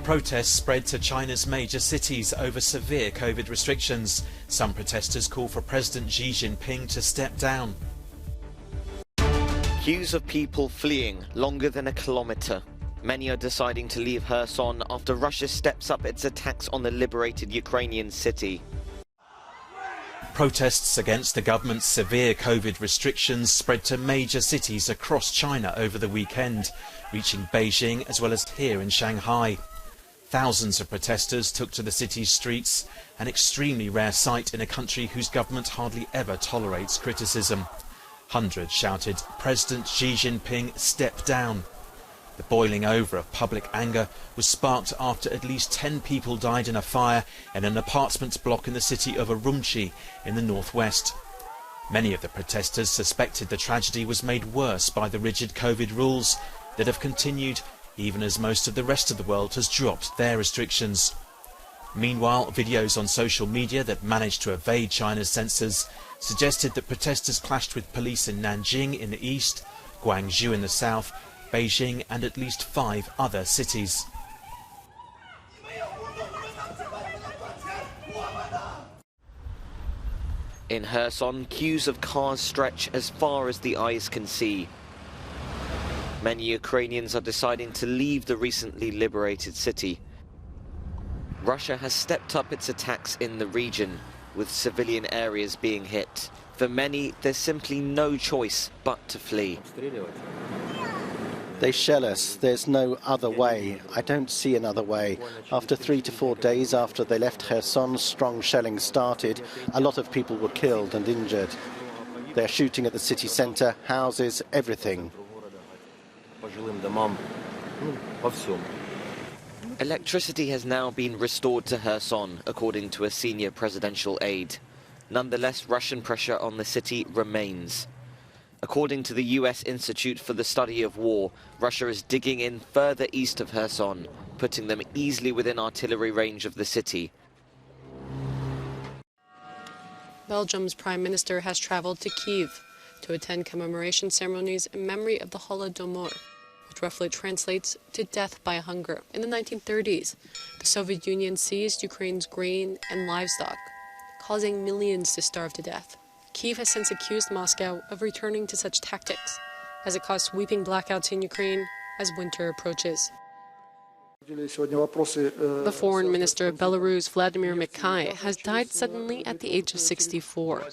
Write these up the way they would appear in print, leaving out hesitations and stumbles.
Protests spread to China's major cities over severe COVID restrictions. Some protesters call for President Xi Jinping to step down. Queues of people fleeing longer than a kilometre. Many are deciding to leave Kherson after Russia steps up its attacks on the liberated Ukrainian city. Protests against the government's severe COVID restrictions spread to major cities across China over the weekend, reaching Beijing as well as here in Shanghai. Thousands of protesters took to the city's streets, an extremely rare sight in a country whose government hardly ever tolerates criticism. Hundreds shouted, "President Xi Jinping, step down." The boiling over of public anger was sparked after at least 10 people died in a fire in an apartment block in the city of Urumqi in the northwest. Many of the protesters suspected the tragedy was made worse by the rigid COVID rules that have continued even as most of the rest of the world has dropped their restrictions. Meanwhile, videos on social media that managed to evade China's censors suggested that protesters clashed with police in Nanjing in the east, Guangzhou in the south, Beijing and at least 5 other cities. In Kherson, queues of cars stretch as far as the eyes can see. Many Ukrainians are deciding to leave the recently liberated city. Russia has stepped up its attacks in the region, with civilian areas being hit. For many, there's simply no choice but to flee. They shell us. There's no other way. I don't see another way. After 3 to 4 days after they left Kherson, strong shelling started. A lot of people were killed and injured. They're shooting at the city centre, houses, everything. Electricity has now been restored to Kherson, according to a senior presidential aide. Nonetheless, Russian pressure on the city remains. According to the US Institute for the Study of War, Russia is digging in further east of Kherson, putting them easily within artillery range of the city. Belgium's Prime Minister has travelled to Kyiv to attend commemoration ceremonies in memory of the Holodomor, which roughly translates to death by hunger. In the 1930s, the Soviet Union seized Ukraine's grain and livestock, causing millions to starve to death. Kyiv has since accused Moscow of returning to such tactics, as it caused sweeping blackouts in Ukraine as winter approaches. The foreign minister of Belarus, Vladimir Makai, has died suddenly at the age of 64.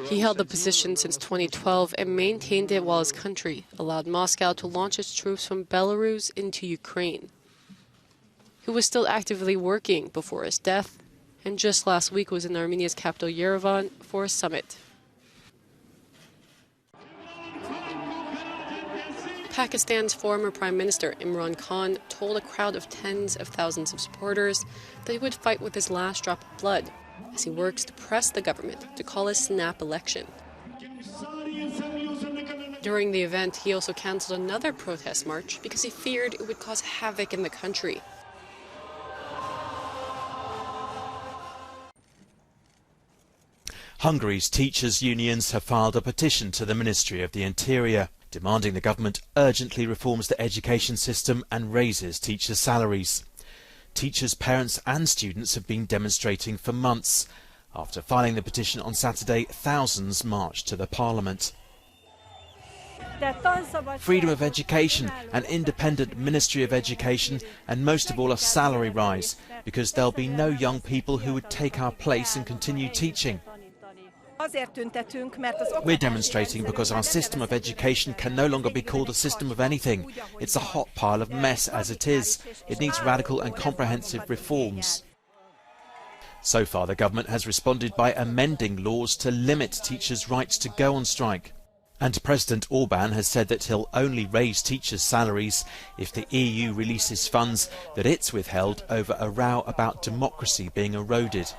He held the position since 2012 and maintained it while his country allowed Moscow to launch its troops from Belarus into Ukraine. He was still actively working before his death, and just last week was in Armenia's capital Yerevan for a summit. Pakistan's former Prime Minister Imran Khan told a crowd of tens of thousands of supporters that he would fight with his last drop of blood as he works to press the government to call a snap election. During the event, he also cancelled another protest march because he feared it would cause havoc in the country. Hungary's teachers' unions have filed a petition to the Ministry of the Interior, demanding the government urgently reforms the education system and raises teachers' salaries. Teachers, parents and students have been demonstrating for months. After filing the petition on Saturday, thousands marched to the Parliament. Freedom of education, an independent Ministry of Education, and most of all a salary rise, because there'll be no young people who would take our place and continue teaching. We're demonstrating because our system of education can no longer be called a system of anything. It's a hot pile of mess as it is. It needs radical and comprehensive reforms. So far, the government has responded by amending laws to limit teachers' rights to go on strike. And President Orban has said that he'll only raise teachers' salaries if the EU releases funds that it's withheld over a row about democracy being eroded.